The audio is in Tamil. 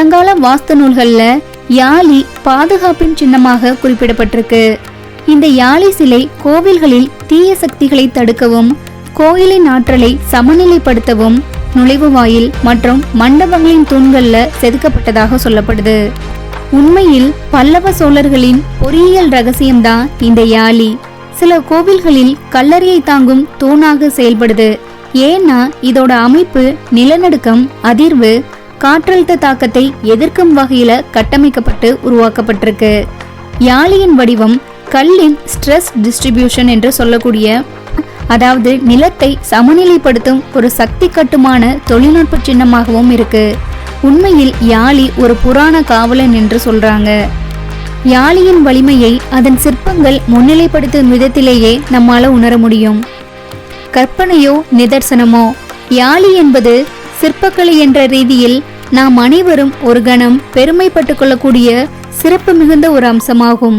பழங்கால வாஸ்து நூல்கள்ல யாழி பாதுகாப்பின் சின்னமாக குறிப்பிடப்பட்டிருக்கு. இந்த யாழி சிலை கோவில்களில் தீய சக்திகளை தடுக்கவும், கோயிலின் ஆற்றலை சமநிலைப்படுத்தவும் நுழைவு வாயில் மற்றும் மண்டபங்களின் தூண்கள்ல செதுக்கப்பட்டதாக சொல்லப்படுது. உண்மையில் பல்லவ சோழர்களின் பொறியியல் ரகசியம்தான் இந்த யாழி. சில கோவில்களில் கல்லறையை தாங்கும் தூணாக செயல்படுது. ஏன்னா இதோட அமைப்பு நிலநடுக்கம், அதிர்வு, காற்றழுத்த தாக்கத்தை எதிர்க்கும் வகையில கட்டமைக்கப்பட்டு உருவாக்கப்பட்டிருக்கு. யாழியின் வடிவம் கல்லின் ஸ்ட்ரெஸ் டிஸ்ட்ரிபியூஷன் என்று சொல்லக்கூடிய, அதாவது நிலத்தை சமநிலைப்படுத்தும் ஒரு சக்தி கட்டுமான தொழில்நுட்ப சின்னமாகவும் இருக்கு. உண்மையில் யாழி ஒரு புராண காவலன் என்று சொல்றாங்க. யாழியின் வலிமையை அதன் சிற்பங்கள் முன்னிலைப்படுத்தும் விதத்திலேயே நம்மால உணர முடியும். கற்பனையோ நிதர்சனமோ, யாழி என்பது சிற்பக்கலை என்ற ரீதியில் நாம் அனைவரும் ஒரு கணம் பெருமைப்பட்டுக் கொள்ளக்கூடிய சிறப்பு மிகுந்த ஒரு அம்சமாகும்.